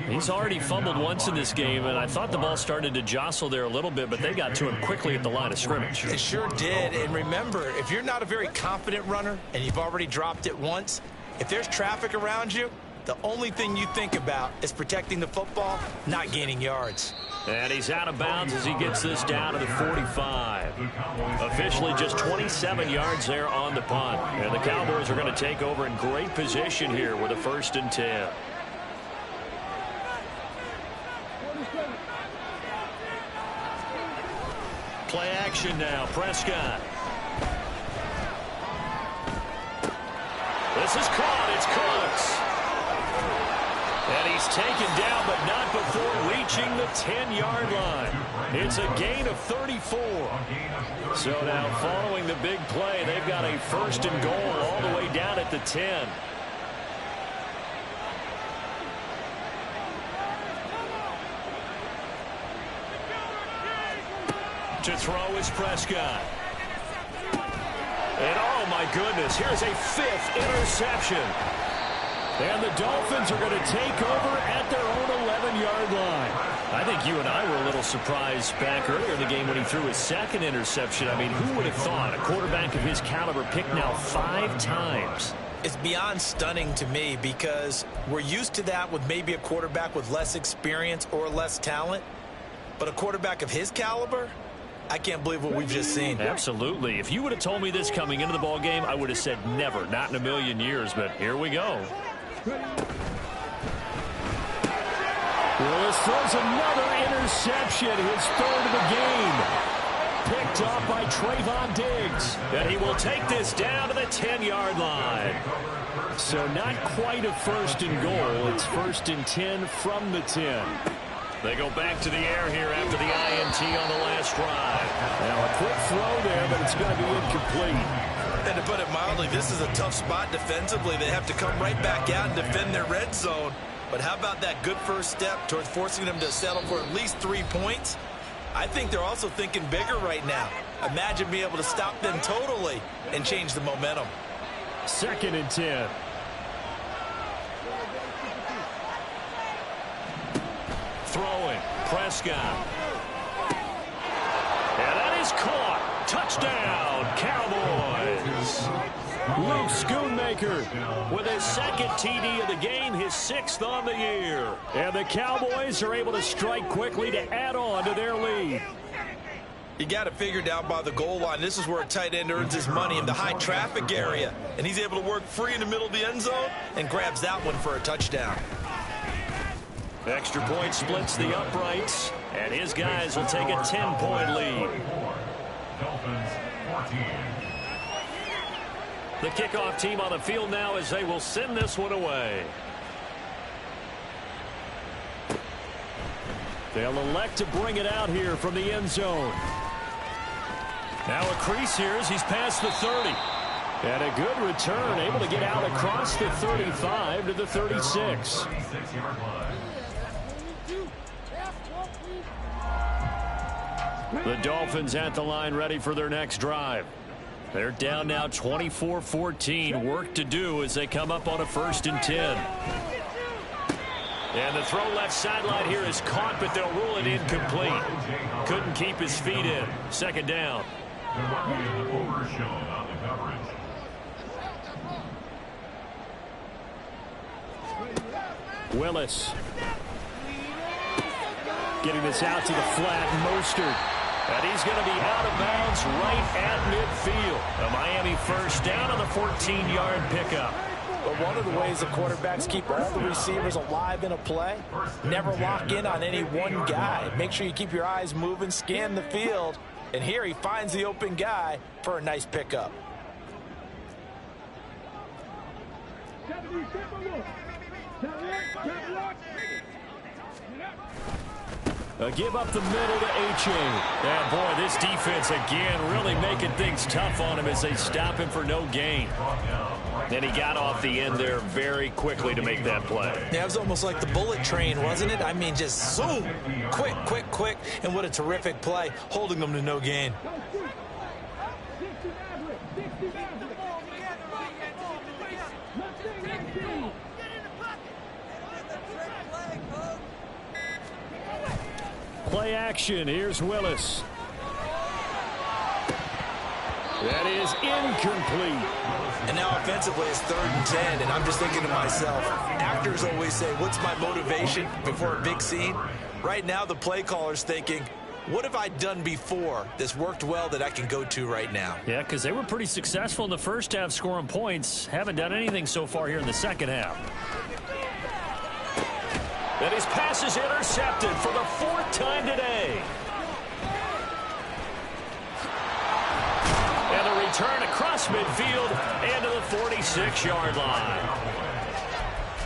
He's already fumbled once in this game, and I thought the ball started to jostle there a little bit, but they got to him quickly at the line of scrimmage. It sure did, and remember, if you're not a very confident runner and you've already dropped it once, if there's traffic around you, the only thing you think about is protecting the football, not gaining yards. And he's out of bounds as he gets this down to the 45. Officially just 27 yards there on the punt. And the Cowboys are going to take over in great position here with a 1st and 10. Play action now. Prescott. This is caught. It's Cooks. And he's taken down, but not before reaching the 10-yard line. It's a gain of 34. So now following the big play, they've got a 1st and goal all the way down at the 10. To throw is Prescott. And oh my goodness, here's a 5th interception. And the Dolphins are going to take over at their own 11-yard line. I think you and I were a little surprised back earlier in the game when he threw his 2nd interception. I mean, who would have thought a quarterback of his caliber picked now 5 times? It's beyond stunning to me because we're used to that with maybe a quarterback with less experience or less talent. But a quarterback of his caliber, I can't believe what we've just seen. Absolutely. If you would have told me this coming into the ball game, I would have said never, not in a million years. But here we go. Willis throws another interception, his 3rd of the game. Picked off by Trayvon Diggs. And he will take this down to the 10-yard line. So not quite a 1st and goal. It's 1st and 10 from the 10. They go back to the air here after the INT on the last drive. Now a quick throw there, but it's going to be incomplete. And to put it mildly, this is a tough spot defensively. They have to come right back out and defend their red zone. But how about that good first step towards forcing them to settle for at least 3 points? I think they're also thinking bigger right now. Imagine being able to stop them totally and change the momentum. 2nd and 10. Throwing. Prescott. And that is caught. Touchdown, Cowboys. Luke Schoonmaker with his 2nd TD of the game, his 6th on the year. And the Cowboys are able to strike quickly to add on to their lead. You got it figured out by the goal line. This is where a tight end earns his money, in the high traffic area. And he's able to work free in the middle of the end zone and grabs that one for a touchdown. Extra point splits the uprights, and his guys will take a 10-point lead. Dolphins 14. The kickoff team on the field now as they will send this one away. They'll elect to bring it out here from the end zone. Now a crease here as he's past the 30. And a good return, able to get out across the 35 to the 36. The Dolphins at the line ready for their next drive. They're down now 24-14. Work to do as they come up on a 1st and 10. And the throw left sideline here is caught, but they'll rule it incomplete. Couldn't keep his feet in. 2nd down. Willis. Getting this out to the flat, Mostert. And he's going to be out of bounds right at midfield. A Miami first down on the 14-yard pickup. But one of the ways the quarterbacks keep all the receivers alive in a play, never lock in on any one guy. Make sure you keep your eyes moving, scan the field. And here he finds the open guy for a nice pickup. Give up the middle to H.A. And boy, this defense again really making things tough on him as they stop him for no gain. And he got off the end there very quickly to make that play. Yeah, it was almost like the bullet train, wasn't it? I mean, just zoom, quick, quick, quick. And what a terrific play, holding them to no gain. Play action. Here's Willis. That is incomplete. And now offensively it's 3rd and 10, and I'm just thinking to myself, actors always say, what's my motivation before a big scene? Right now the play caller's thinking, what have I done before that's worked well that I can go to right now? Yeah, because they were pretty successful in the first half scoring points. Haven't done anything so far here in the second half. And his pass is intercepted for the 4th time today. And a return across midfield and to the 46-yard line.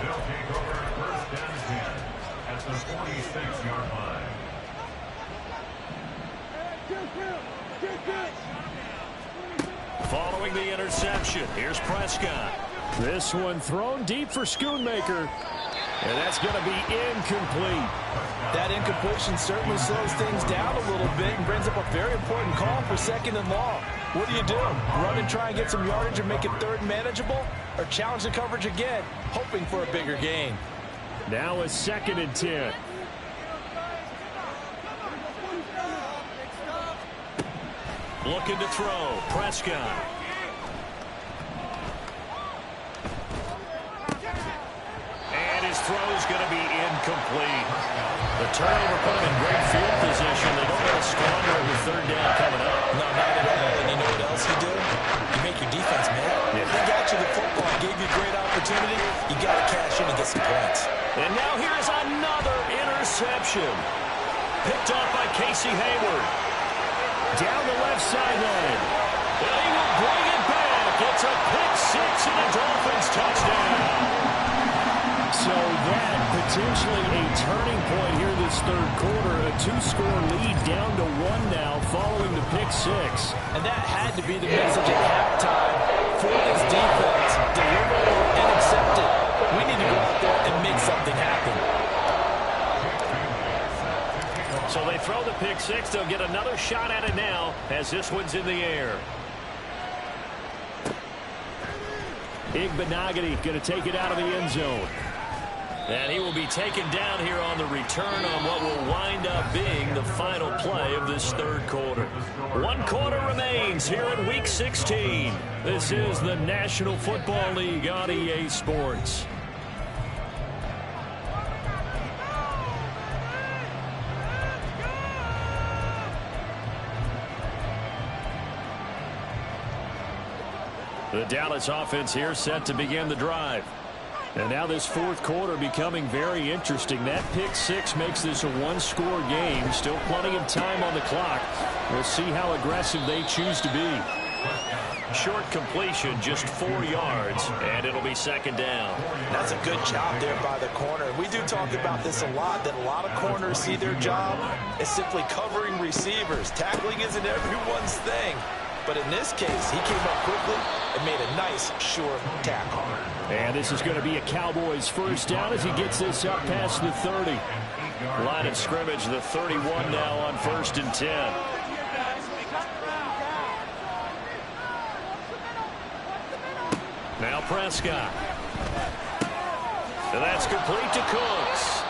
They'll take over first and 10 at the 46-yard line. Following the interception, here's Prescott. This one thrown deep for Schoonmaker. And that's going to be incomplete. That incompletion certainly slows things down a little bit and brings up a very important call for 2nd and long. What do you do? Run and try and get some yardage and make it 3rd manageable? Or challenge the coverage again, hoping for a bigger gain? Now a 2nd and 10. Looking to throw. Prescott. His throw is going to be incomplete. The turnover put him in great field position. They don't have a stronger with 3rd down coming up. No, not at all. And you know what else you do? You make your defense mad. Yeah. They got you the football, gave you a great opportunity. You got to cash in and get some points. And now here's another interception. Picked off by Casey Hayward. Down the left sideline. And he will bring it back. It's a pick 6 and a Dolphins touchdown. So that potentially a turning point here this 3rd quarter. A 2-score lead down to 1 now following the pick 6. And that had to be the message at halftime for this defense. Deliver and accept it. We need to go out there and make something happen. So they throw the pick 6. They'll get another shot at it now as this one's in the air. Igbenogany going to take it out of the end zone. And he will be taken down here on the return on what will wind up being the final play of this 3rd quarter. 1 quarter remains here in Week 16. This is the National Football League on EA Sports. The Dallas offense here set to begin the drive. And now this 4th quarter becoming very interesting. That pick 6 makes this a 1-score game. Still plenty of time on the clock. We'll see how aggressive they choose to be. Short completion, just 4 yards, and it'll be 2nd down. That's a good job there by the corner. We do talk about this a lot, that a lot of corners see their job as simply covering receivers. Tackling isn't everyone's thing. But in this case, he came up quickly and made a nice, short tackle. And this is going to be a Cowboys first down as he gets this up past the 30. Line of scrimmage, the 31 now on 1st and 10. Now Prescott. And that's complete to Cooks.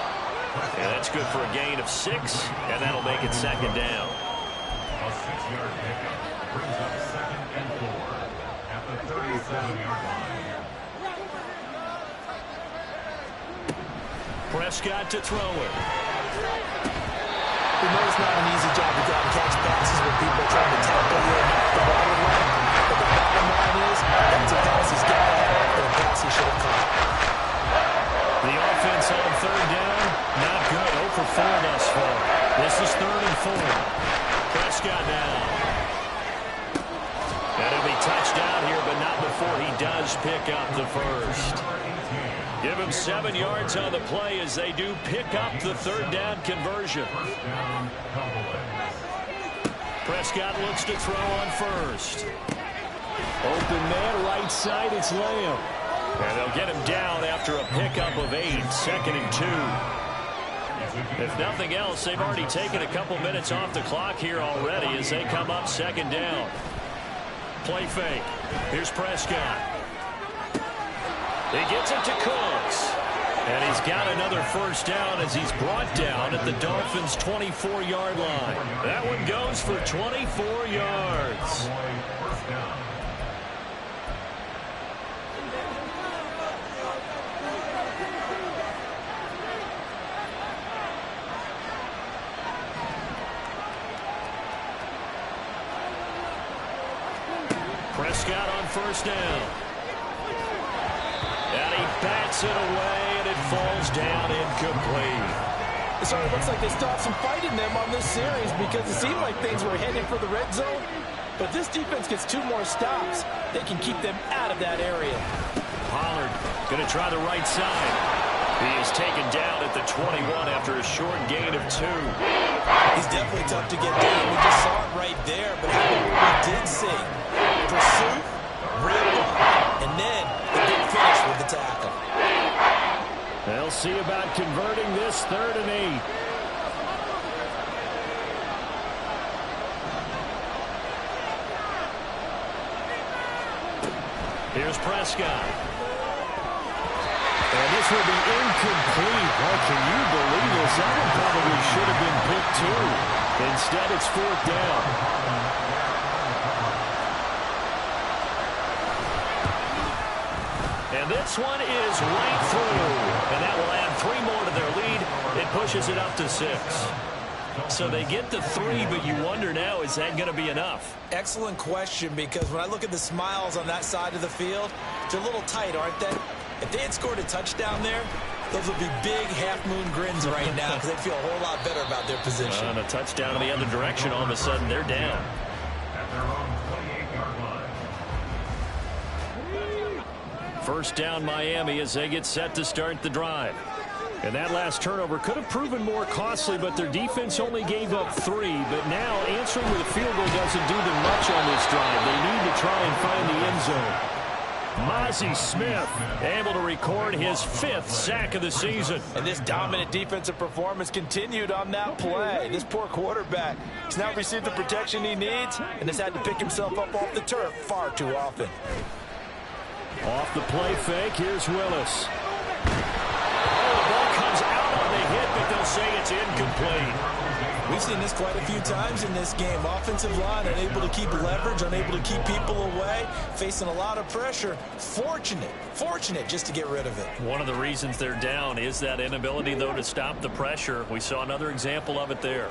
And that's good for a gain of 6, and that'll make it 2nd down. A 6-yard pickup brings up 2nd and 4 at the 37-yard line. Prescott to throw it. We know it's not an easy job to go out and catch passes when people are trying to tackle you and knock the ball away. But the bottom line is, that's a pass he's got to have and a pass he should have caught. The offense on third down, not good. 0 for 4 thus far. This is 3rd and 4. Prescott now. And he'll be touched down here, but not before he does pick up the first. Give him 7 yards on the play as they do pick up the 3rd down conversion. Prescott looks to throw on first. Open man, right side, it's Lamb. And they'll get him down after a pickup of 8, 2nd and 2. If nothing else, they've already taken a couple minutes off the clock here already as they come up 2nd down. Play fake. Here's Prescott. He gets it to Cooks. And he's got another first down as he's brought down at the Dolphins' 24-yard line. That one goes for 24 yards. Prescott on first down. And he bats it away, and it falls down incomplete. It sort of looks like they still have some fight in them on this series because it seemed like things were heading for the red zone. But this defense gets 2 more stops. They can keep them out of that area. Pollard going to try the right side. He is taken down at the 21 after a short gain of 2. He's definitely tough to get down. We just saw it right there. But we did see pursuit, rip up, and then the big finish with the tackle. They'll see about converting this 3rd and 8. Here's Prescott. And this will be incomplete. Oh, can you believe this? That one probably should have been picked too. Instead, it's 4th down. And this one is right through. And that will add 3 more to their lead. It pushes it up to 6. So they get the 3, but you wonder now, is that going to be enough? Excellent question, because when I look at the smiles on that side of the field, they're a little tight, aren't they? If they had scored a touchdown there, those would be big half-moon grins right now because they'd feel a whole lot better about their position. And a touchdown in the other direction, all of a sudden they're down. At their own 28-yard line. First down Miami as they get set to start the drive. And that last turnover could have proven more costly, but their defense only gave up 3. But now answering with a field goal doesn't do them much on this drive. They need to try and find the end zone. Mozzie Smith able to record his 5th sack of the season. And this dominant defensive performance continued on that play. This poor quarterback has now received the protection he needs and has had to pick himself up off the turf far too often. Off the play fake, here's Willis. The ball comes out on the hit, but they'll say it's incomplete. We've seen this quite a few times in this game. Offensive line unable to keep leverage, unable to keep people away, facing a lot of pressure. Fortunate just to get rid of it. One of the reasons they're down is that inability, though, to stop the pressure. We saw another example of it there.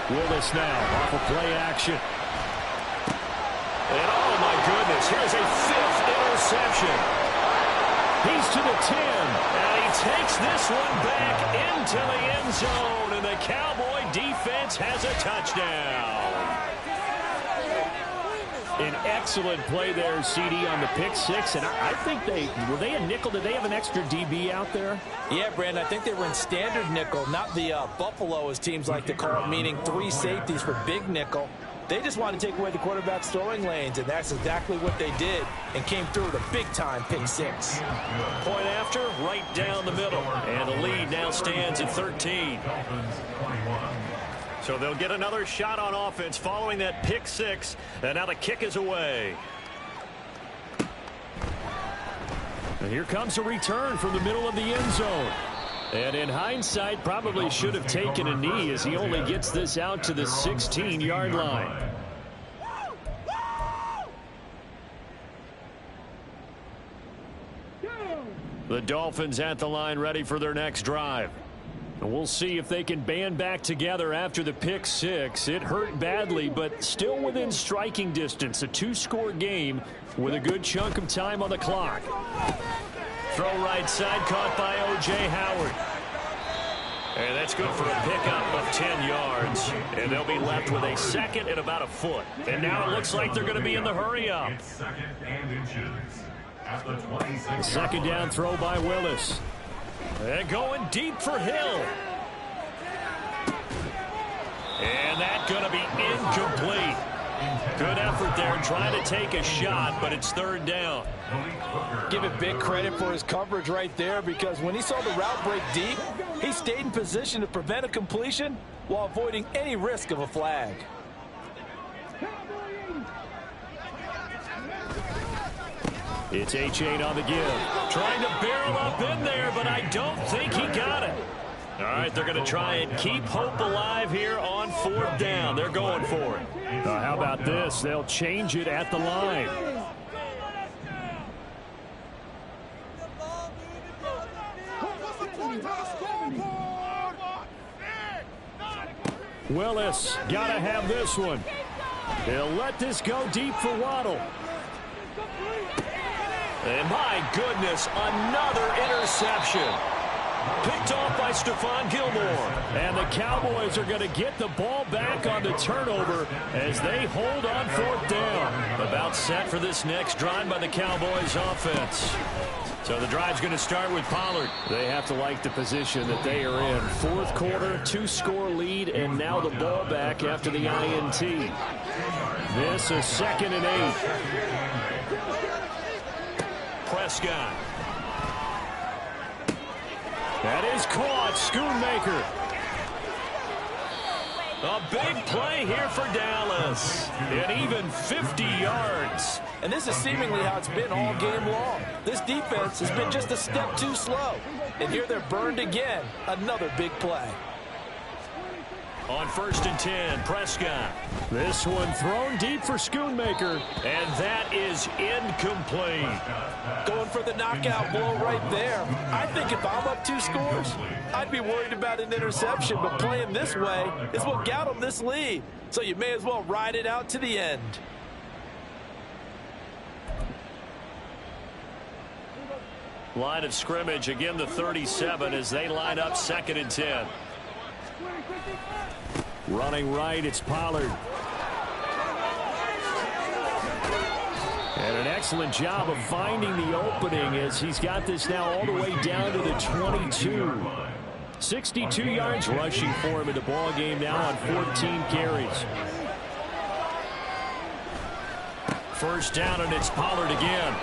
Willis now off of play action. And oh my goodness, here's a 5th interception. He's to the 10, and he takes this one back into the end zone, and the Cowboy defense has a touchdown. An excellent play there, CD, on the pick 6, and I think were they a nickel? Did they have an extra DB out there? Yeah, Brandon, I think they were in standard nickel, not the Buffalo, as teams like to call it, meaning 3 safeties for big nickel. They just wanted to take away the quarterback's throwing lanes, and that's exactly what they did and came through with a big-time pick 6. Point after, right down the middle, and the lead now stands at 13. So they'll get another shot on offense following that pick 6, and now the kick is away. And here comes a return from the middle of the end zone. And in hindsight, probably should have taken a knee as he only gets this out to the 16-yard line. The Dolphins at the line ready for their next drive. And we'll see if they can band back together after the pick six. It hurt badly, but still within striking distance. A two-score game with a good chunk of time on the clock. Throw right side, caught by O.J. Howard. And that's good for a pickup of 10 yards. And they'll be left with a second and about a foot. And now it looks like they're going to be in the hurry-up. It's second and inches at the 26. Second down throw by Willis. And going deep for Hill. And that's going to be incomplete. Good effort there trying to take a shot, but it's third down. Give it big credit for his coverage right there, because when he saw the route break deep, he stayed in position to prevent a completion while avoiding any risk of a flag. It's H8 on the give. Trying to barrel up in there, but I don't think he got it. All right, they're going to try and keep hope alive here on fourth down. They're going for it. How about this? They'll change it at the line. Willis, got to have this one. He'll let this go deep for Waddle. And my goodness, another interception. Picked off by Stephon Gilmore. And the Cowboys are going to get the ball back on the turnover as they hold on fourth down. About set for this next drive by the Cowboys offense. So the drive's going to start with Pollard. They have to like the position that they are in. Fourth quarter, two-score lead, and now the ball back after the INT. This is 2nd and 8. Prescott. That is caught. Schoonmaker. A big play here for Dallas. And even 50 yards. And this is seemingly how it's been all game long. This defense has been just a step too slow. And here they're burned again. Another big play. On 1st and 10, Prescott. This one thrown deep for Schoonmaker, and that is incomplete. Going for the knockout blow right there. I think if I'm up 2 scores, I'd be worried about an interception, but playing this way is what got them this lead. So you may as well ride it out to the end. Line of scrimmage, again the 37 as they line up 2nd and 10. Running right, it's Pollard. And an excellent job of finding the opening as he's got this now all the way down to the 22. 62 yards rushing for him in the ball game now on 14 carries. First down, and it's Pollard again.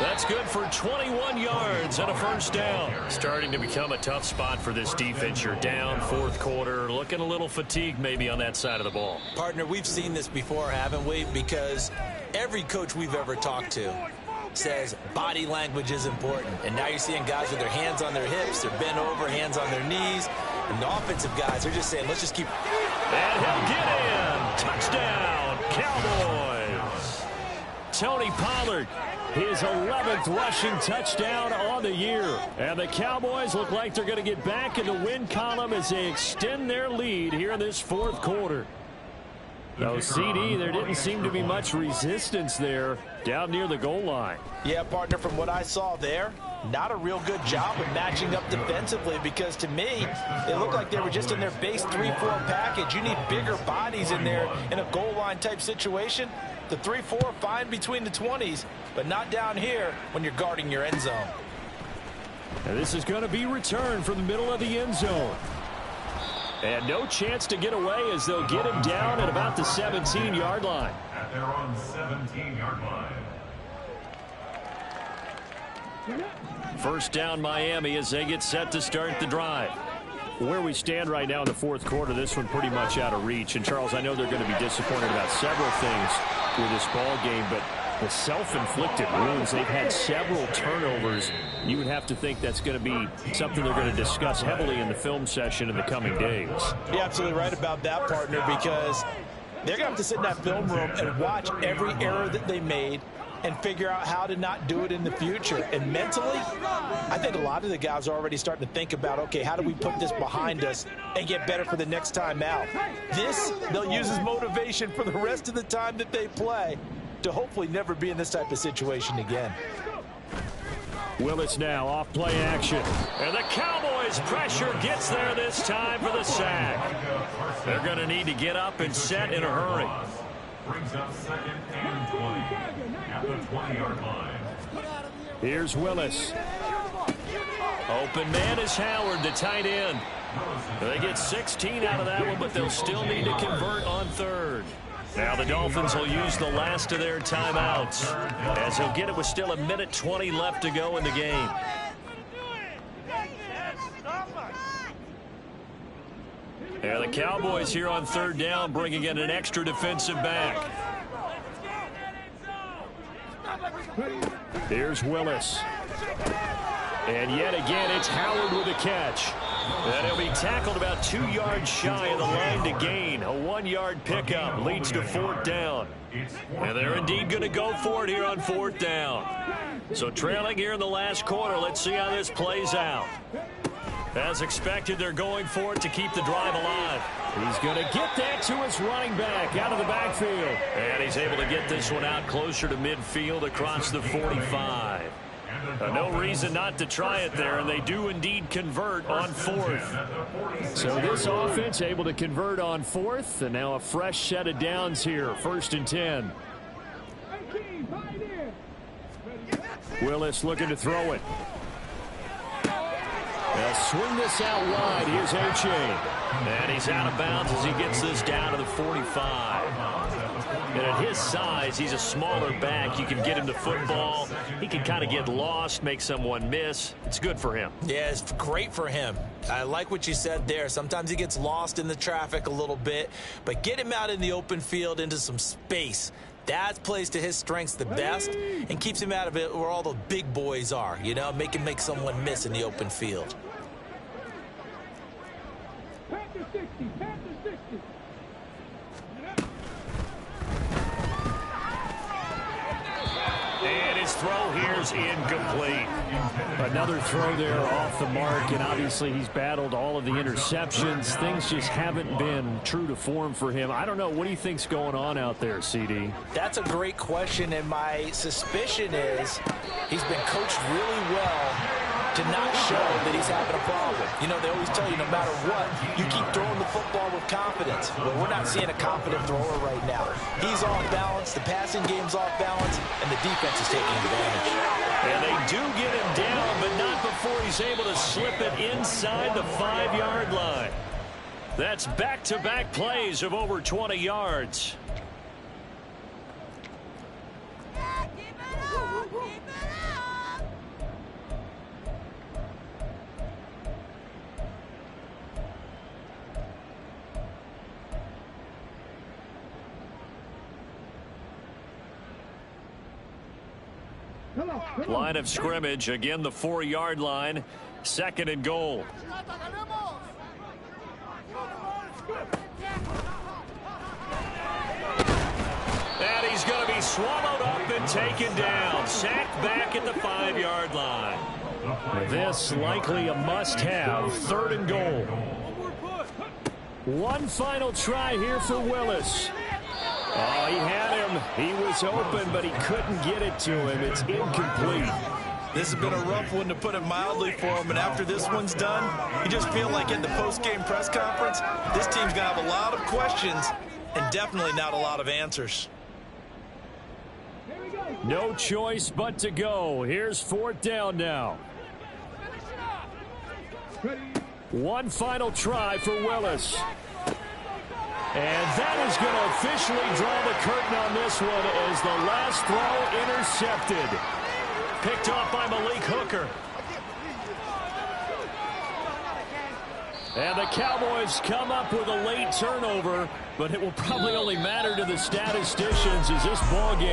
That's good for 21 yards and a first down. Starting to become a tough spot for this defense. You're down fourth quarter, looking a little fatigued maybe on that side of the ball. Partner, we've seen this before, haven't we? Because every coach we've ever talked to says body language is important. And now you're seeing guys with their hands on their hips, they're bent over, hands on their knees. And the offensive guys are just saying, let's just keep. And he'll get in. Touchdown, Cowboys. Tony Pollard. His 11th rushing touchdown on the year. And the Cowboys look like they're going to get back in the win column as they extend their lead here in this fourth quarter. No, CD, there didn't seem to be much resistance there down near the goal line. Yeah, partner, from what I saw there, not a real good job of matching up defensively, because to me, it looked like they were just in their base 3-4 package. You need bigger bodies in there in a goal line type situation. The 3-4 fine between the 20s, but not down here when you're guarding your end zone. And this is going to be returned from the middle of the end zone. And no chance to get away as they'll get him down at about the 17-yard line. At their own 17-yard line. First down Miami as they get set to start the drive. Where we stand right now in the fourth quarter, this one pretty much out of reach. And, Charles, I know they're going to be disappointed about several things with this ball game, but the self-inflicted wounds, they've had several turnovers. You would have to think that's going to be something they're going to discuss heavily in the film session in the coming days. You're absolutely right about that, partner, because they're going to have to sit in that film room and watch every error that they made and figure out how to not do it in the future. And mentally, I think a lot of the guys are already starting to think about, okay, how do we put this behind us and get better for the next time out? This, they'll use as motivation for the rest of the time that they play to hopefully never be in this type of situation again. Willis now off play action. And the Cowboys pressure gets there this time for the sack. They're going to need to get up and set in a hurry. Brings up 2nd and 20 at the 20-yard line. Here's Willis. Open man is Howard, the tight end. They get 16 out of that one, but they'll still need to convert on 3rd. Now the Dolphins will use the last of their timeouts, as he'll get it with still 1:20 left to go in the game. Yeah, the Cowboys here on 3rd down, bringing in an extra defensive back. Here's Willis. And yet again, it's Howard with a catch. And he'll be tackled about 2 yards shy of the line to gain. A 1-yard pickup leads to 4th down. And they're indeed going to go for it here on 4th down. So trailing here in the last quarter. Let's see how this plays out. As expected, they're going for it to keep the drive alive. He's going to get that to his running back out of the backfield. And he's able to get this one out closer to midfield across the 45. No reason not to try it there, and they do indeed convert on 4th. So this offense able to convert on 4th, and now a fresh set of downs here, 1st and 10. Willis looking to throw it. They'll swing this out wide. Here's H.A. And he's out of bounds as he gets this down to the 45. And at his size, he's a smaller back. You can get him the football. He can kind of get lost, make someone miss. It's good for him. Yeah, it's great for him. I like what you said there. Sometimes he gets lost in the traffic a little bit, but get him out in the open field into some space. That plays to his strengths the best and keeps him out of it where all the big boys are, you know, make him make someone miss in the open field. And his throw here is incomplete. Another throw there off the mark, and obviously he's battled all of the interceptions. Things just haven't been true to form for him. I don't know. What do you think's going on out there, CD? That's a great question, and my suspicion is he's been coached really well to not show that he's having a problem. You know, they always tell you no matter what, you keep throwing the football with confidence. Well, we're not seeing a confident thrower right now. He's off balance, the passing game's off balance, and the defense is taking advantage. And they do get him down, but not before he's able to slip it inside the 5-yard line. That's back-to-back plays of over 20 yards. Line of scrimmage, again the 4-yard line, 2nd and goal. And he's going to be swallowed up and taken down. Sacked back at the 5-yard line. This likely a must-have, 3rd and goal. One final try here for Willis. Oh, he had him. He was open, but he couldn't get it to him. It's incomplete. This has been a rough one, to put it mildly, for him. And after this one's done, you just feel like in the post-game press conference, this team's going to have a lot of questions and definitely not a lot of answers. No choice but to go. Here's 4th down now. One final try for Willis. And that is going to officially draw the curtain on this one as the last throw intercepted. Picked off by Malik Hooker. And the Cowboys come up with a late turnover, but it will probably only matter to the statisticians as this ball game